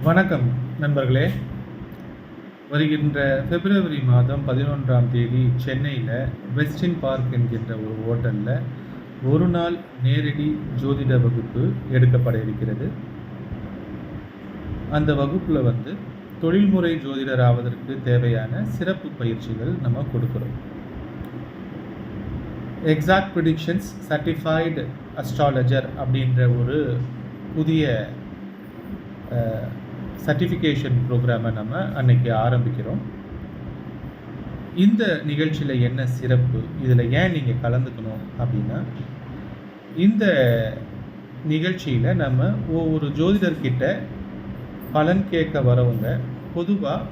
வணக்கம் நண்பர்களே. வருகின்ற பிப்ரவரி மாதம் 11ஆம் தேதி சென்னையில் வெஸ்டின் பார்க் என்கின்ற ஒரு ஹோட்டலில் ஒரு நாள் நேரடி ஜோதிட வகுப்பு எடுக்கப்பட இருக்கிறது. அந்த வகுப்பில் தொழில்முறை ஜோதிடர் ஆவதற்கு தேவையான சிறப்பு பயிற்சிகள் நம்ம கொடுக்குறோம். எக்ஸாக்ட் ப்ரிடிக்ஷன்ஸ் சர்டிஃபைடு அஸ்ட்ராலஜர் அப்படின்ற ஒரு புதிய சர்டிஃபிகேஷன் ப்ரோக்ராமை நம்ம அன்னைக்கு ஆரம்பிக்கிறோம். இந்த நிகழ்ச்சியில் என்ன சிறப்பு, இதில் ஏன் நீங்கள் கலந்துக்கணும் அப்படின்னா, இந்த நிகழ்ச்சியில் நம்ம ஒவ்வொரு ஜோதிடர்கிட்ட பலன் கேட்க வரவங்க பொதுவாக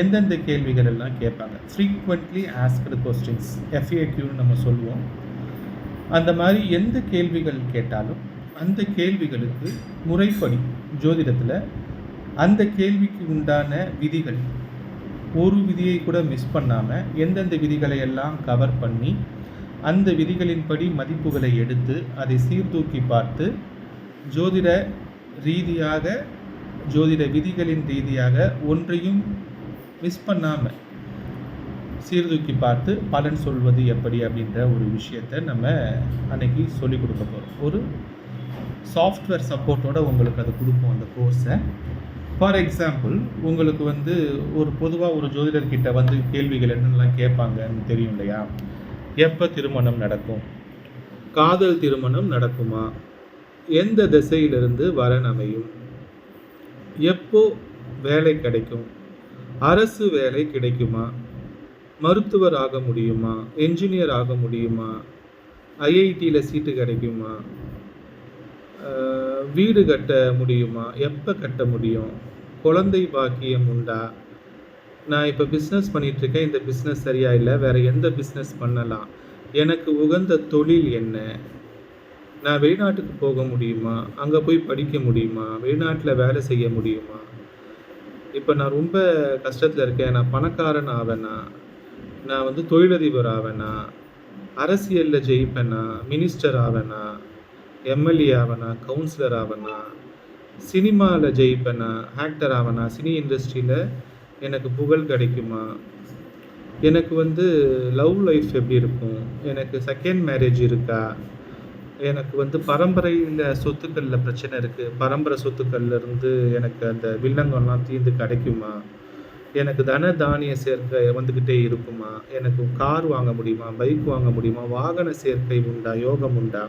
எந்தெந்த கேள்விகள் எல்லாம் கேட்பாங்க, ஃப்ரீக்வெண்ட்லி ஆஸ்க்டு கொஸ்டின்ஸ், FAQன்னு நம்ம சொல்லுவோம். அந்த மாதிரி எந்த கேள்விகள் கேட்டாலும் அந்த கேள்விகளுக்கு முறைப்படி ஜோதிடத்தில் அந்த கேள்விக்கு உண்டான விதிகள், ஒரு விதியை கூட மிஸ் பண்ணாமல் எந்தெந்த விதிகளை எல்லாம் கவர் பண்ணி அந்த விதிகளின்படி மதிப்புகளை எடுத்து அதை சீர்தூக்கி பார்த்து ஜோதிட ரீதியாக, ஜோதிட விதிகளின் ரீதியாக ஒன்றையும் மிஸ் பண்ணாமல் சீர்தூக்கி பார்த்து பலன் சொல்வது எப்படி அப்படின்ற ஒரு விஷயத்தை நம்ம அன்னைக்கு சொல்லிக் கொடுக்க போகிறோம். ஒரு சாஃப்ட்வேர் சப்போர்ட்டோடு உங்களுக்கு அதை கொடுப்போம் அந்த கோர்ஸை. ஃபார் எக்ஸாம்பிள், உங்களுக்கு ஒரு பொதுவாக ஒரு ஜோதிடர்கிட்ட கேள்விகள் என்னென்னலாம் கேட்பாங்கன்னு தெரியும் இல்லையா? எப்போ திருமணம் நடக்கும், காதல் திருமணம் நடக்குமா, எந்த திசையிலிருந்து வரன் அமையும், எப்போ வேலை கிடைக்கும், அரசு வேலை கிடைக்குமா, மருத்துவர் ஆக முடியுமா, என்ஜினியர் ஆக முடியுமா, IITயில் சீட்டு கிடைக்குமா, வீடு கட்ட முடியுமா, எப்போ கட்ட முடியும், குழந்தை பாக்கியம் உண்டா, நான் இப்போ பிஸ்னஸ் பண்ணிகிட்ருக்கேன், இந்த பிஸ்னஸ் சரியா இல்லை, வேறு எந்த பிஸ்னஸ் பண்ணலாம், எனக்கு உகந்த தொழில் என்ன, நான் வெளிநாட்டுக்கு போக முடியுமா, அங்கே போய் படிக்க முடியுமா, வெளிநாட்டில் வேலை செய்ய முடியுமா, இப்போ நான் ரொம்ப கஷ்டத்தில் இருக்கேன், நான் பணக்காரன் ஆவேனா, நான் தொழிலதிபர் ஆவேனா, அரசியலில் ஜெயிப்பேனா, மினிஸ்டர் ஆவேனா, MLA ஆவனா, கவுன்சிலர் ஆவனா, சினிமாவில் ஜெயிப்பேனா, ஆக்டர் ஆவனா, சினி இண்டஸ்ட்ரியில் எனக்கு புகழ் கிடைக்குமா, எனக்கு லவ் லைஃப் எப்படி இருக்கும், எனக்கு செகண்ட் மேரேஜ் இருக்கா, எனக்கு பரம்பரையில் சொத்துக்களில் பிரச்சனை இருக்குது, பரம்பரை சொத்துக்கள்லேருந்து எனக்கு அந்த வில்லங்கம்லாம் தீர்ந்து கிடைக்குமா, எனக்கு தன தானிய சேர்க்கை வந்துக்கிட்டே இருக்குமா, எனக்கு கார் வாங்க முடியுமா, பைக் வாங்க முடியுமா, வாகன சேர்க்கை உண்டா, யோகம் உண்டா,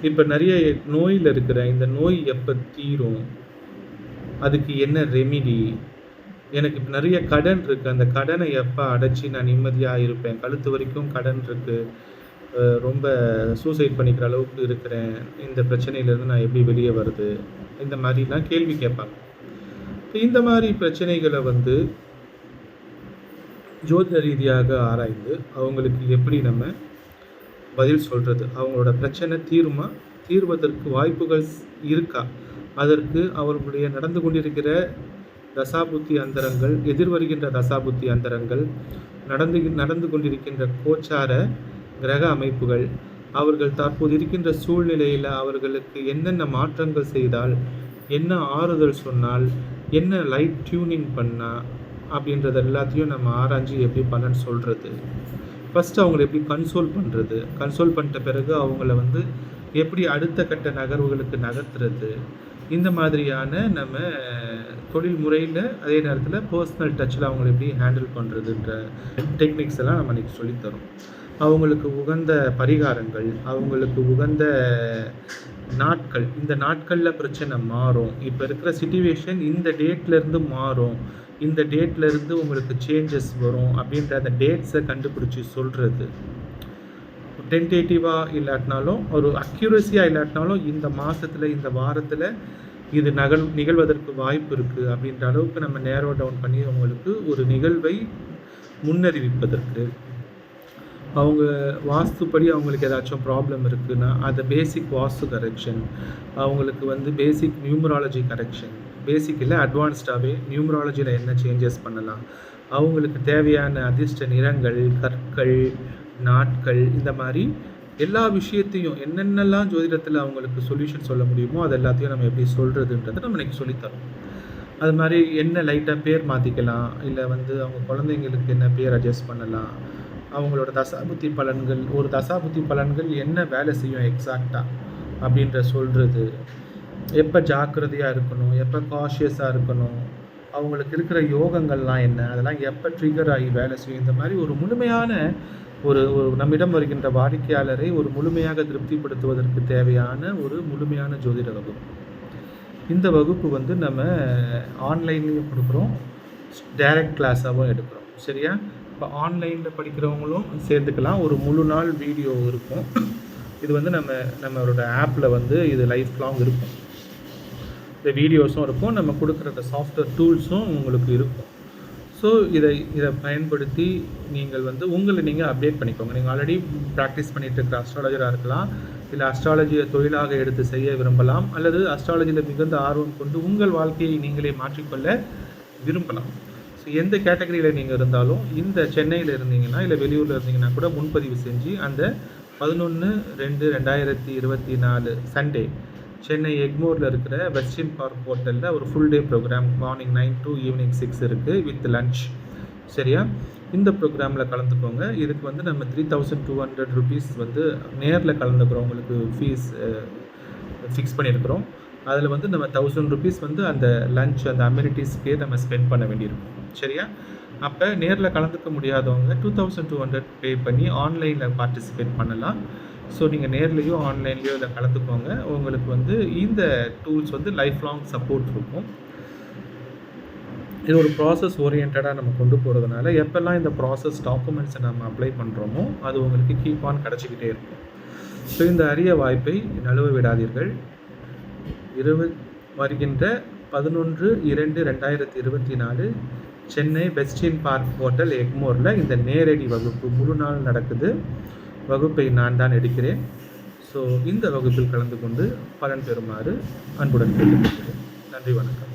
இப்போ நிறைய நோயில் இருக்கிற இந்த நோய் எப்போ தீரும், அதுக்கு என்ன ரெமிடி, எனக்கு இப்போ நிறைய கடன் இருக்குது, அந்த கடனை எப்போ அடைச்சி நான் நிம்மதியாக இருப்பேன், கழுத்து வரைக்கும் கடன் இருக்குது, ரொம்ப சூசைட் பண்ணிக்கிற அளவுக்கு இருக்கிறேன், இந்த பிரச்சனையிலேருந்து நான் எப்படி வெளியே வருது, இந்த மாதிரிலாம் கேள்வி கேட்பாங்க. இந்த மாதிரி பிரச்சனைகளை ஜோதிட ரீதியாக ஆராய்ந்து அவங்களுக்கு எப்படி நம்ம பதில் சொல்கிறது, அவங்களோட பிரச்சனை தீருமா, தீர்வதற்கு வாய்ப்புகள் இருக்கா, அதற்கு அவர்களுடைய நடந்து கொண்டிருக்கிற தசாபுத்தி அந்தரங்கள், எதிர்வருகின்ற தசாபுத்தி அந்தரங்கள், நடந்து கொண்டிருக்கின்ற கோச்சார கிரக அமைப்புகள், அவர்கள் தற்போது இருக்கின்ற சூழ்நிலையில் அவர்களுக்கு என்னென்ன மாற்றங்கள் செய்தால், என்ன ஆறுதல் சொன்னால், என்ன லைட் டியூனிங் பண்ணால் அப்படின்றது எல்லாத்தையும் நம்ம ஆராய்ச்சி எப்படி பலன் சொல்கிறது, ஃபஸ்ட்டு அவங்கள எப்படி கன்சோல் பண்ணிட்ட பிறகு அவங்கள எப்படி அடுத்த கட்ட நகர்வுகளுக்கு நகர்த்துறது, இந்த மாதிரியான நம்ம தொழில் முறையில் அதே நேரத்தில் பர்சனல் டச்சில் அவங்கள எப்படி ஹேண்டில் பண்ணுறதுன்ற டெக்னிக்ஸ் எல்லாம் நம்ம இன்றைக்கி சொல்லித்தரோம். அவங்களுக்கு உகந்த பரிகாரங்கள், அவங்களுக்கு உகந்த நாட்கள், இந்த நாட்களில் பிரச்சனை மாறும், இப்போ இருக்கிற சிச்சுவேஷன் இந்த டேட்லேருந்து மாறும், இந்த டேட்லேருந்து உங்களுக்கு சேஞ்சஸ் வரும் அப்படின்ற அந்த டேட்ஸை கண்டுபிடிச்சி சொல்கிறது. டென்டேட்டிவாக இல்லாட்டினாலும், ஒரு அக்யூரஸியாக இல்லாட்டினாலும், இந்த மாதத்தில் இந்த வாரத்தில் இது நிகழ்வதற்கு வாய்ப்பு இருக்குது அப்படின்ற அளவுக்கு நம்ம நேரோ டவுன் பண்ணி அவங்களுக்கு ஒரு நிகழ்வை முன்னறிவிப்பதற்கு, அவங்க வாஸ்துப்படி அவங்களுக்கு ஏதாச்சும் ப்ராப்ளம் இருக்குன்னா அதை பேசிக் வாஸ்து கரெக்ஷன், அவங்களுக்கு பேசிக் நியூமராலஜி கரெக்ஷன், பேசிக் இல்லை அட்வான்ஸ்டாகவே நியூமராலஜியில் என்ன சேஞ்சஸ் பண்ணலாம், அவங்களுக்கு தேவையான அதிர்ஷ்ட நிறங்கள், கற்கள், நாட்கள், இந்த மாதிரி எல்லா விஷயத்தையும் என்னென்னலாம் ஜோதிடத்தில் அவங்களுக்கு சொல்யூஷன் சொல்ல முடியுமோ அது எல்லாத்தையும் நம்ம எப்படி சொல்கிறதுன்றதை நம்ம இன்றைக்கி சொல்லித்தரோம். அது மாதிரி என்ன லைட்டாக பேர் மாற்றிக்கலாம், இல்லை வந்து அவங்க குழந்தைங்களுக்கு என்ன பேர் அட்ஜஸ்ட் பண்ணலாம், அவங்களோட தசாபுத்தி பலன்கள், ஒரு தசாபுத்தி பலன்கள் என்ன வேலை செய்யும் எக்ஸாக்டாக அப்படின்ற சொல்கிறது, எப்போ ஜாக்கிரதையாக இருக்கணும், எப்போ காஷியஸாக இருக்கணும், அவங்களுக்கு இருக்கிற யோகங்கள்லாம் என்ன, அதெல்லாம் எப்போ ட்ரிகர் ஆகி வேலை செய்யும், இந்த மாதிரி ஒரு முழுமையான ஒரு நம்மிடம் வருகின்ற வாடிக்கையாளரை ஒரு முழுமையாக திருப்திப்படுத்துவதற்கு தேவையான ஒரு முழுமையான ஜோதிட வகுப்பு. இந்த வகுப்பு வந்து நம்ம ஆன்லைன்லேயும் கொடுக்குறோம், டைரக்ட் கிளாஸாகவும் எடுக்கிறோம். சரியா? இப்போ ஆன்லைனில் படிக்கிறவங்களும் சேர்ந்துக்கலாம். ஒரு முழு நாள் வீடியோ இருக்கும். இது வந்து நம்மளோட ஆப்பில் வந்து இது லைஃப் லாங் இருக்கும். இந்த வீடியோஸும் இருக்கும், நம்ம கொடுக்குற அந்த சாஃப்ட்வேர் டூல்ஸும் உங்களுக்கு இருக்கும். ஸோ இதை பயன்படுத்தி நீங்கள் வந்து உங்களை நீங்கள் அப்டேட் பண்ணிக்கோங்க. நீங்கள் ஆல்ரெடி ப்ராக்டிஸ் பண்ணிகிட்டு இருக்கிற அஸ்ட்ராலஜராக இருக்கலாம், இல்லை அஸ்ட்ராலஜியை தொழிலாக எடுத்து செய்ய விரும்பலாம், அல்லது அஸ்ட்ராலஜியில் மிகுந்த ஆர்வம் கொண்டு உங்கள் வாழ்க்கையை நீங்களே மாற்றிக்கொள்ள விரும்பலாம். ஸோ எந்த கேட்டகரியில் நீங்கள் இருந்தாலும், இந்த சென்னையில் இருந்தீங்கன்னா இல்லை வெளியூரில் இருந்தீங்கன்னா கூட முன்பதிவு செஞ்சு அந்த 11/2/2024 சண்டே சென்னை எக்மோரில் இருக்கிற வெஸ்டின் பார்க் ஹோட்டலில் ஒரு full day programme morning 9 to evening 6 இருக்குது வித் லன்ச். சரியா? இந்த ப்ரோக்ராமில் கலந்துக்கோங்க. இதுக்கு வந்து நம்ம 3200 rupees வந்து நேரில் கலந்துக்கிறவங்களுக்கு ஃபீஸ் ஃபிக்ஸ் பண்ணியிருக்கிறோம். அதில் வந்து நம்ம 1000 rupees வந்து அந்த லன்ச் அந்த அம்யூனிட்டிஸ்க்கே நம்ம ஸ்பெண்ட் பண்ண வேண்டியிருக்கும். சரியா? அப்போ நேரில் கலந்துக்க முடியாதவங்க 2200 பே பண்ணி ஆன்லைனில் பார்ட்டிசிபேட் பண்ணலாம். ஸோ நீங்கள் நேர்லேயோ ஆன்லைன்லேயோ இதில் கலந்துக்கோங்க. உங்களுக்கு வந்து இந்த டூல்ஸ் வந்து லைஃப் லாங் சப்போர்ட் இருக்கும். இது ஒரு ப்ராசஸ் ஓரியன்டாக நம்ம கொண்டு போகிறதுனால எப்போல்லாம் இந்த ப்ராசஸ் டாக்குமெண்ட்ஸை நம்ம அப்ளை பண்ணுறோமோ அது உங்களுக்கு கீப் ஆன் கிடச்சிக்கிட்டே இருக்கும். ஸோ இந்த அரிய வாய்ப்பை நழுவ விடாதீர்கள். வருகின்ற 11/2/2024 சென்னை வெஸ்டின் பார்க் ஹோட்டல் எக்மோரில் இந்த நேரடி வகுப்பு முழு நாள் நடக்குது. வகுப்பை நான் தான் எடுக்கிறேன். ஸோ இந்த வகுப்பில் கலந்து கொண்டு பலன் பெறுமாறு அன்புடன் கேட்டுக்கொள்கிறேன். நன்றி, வணக்கம்.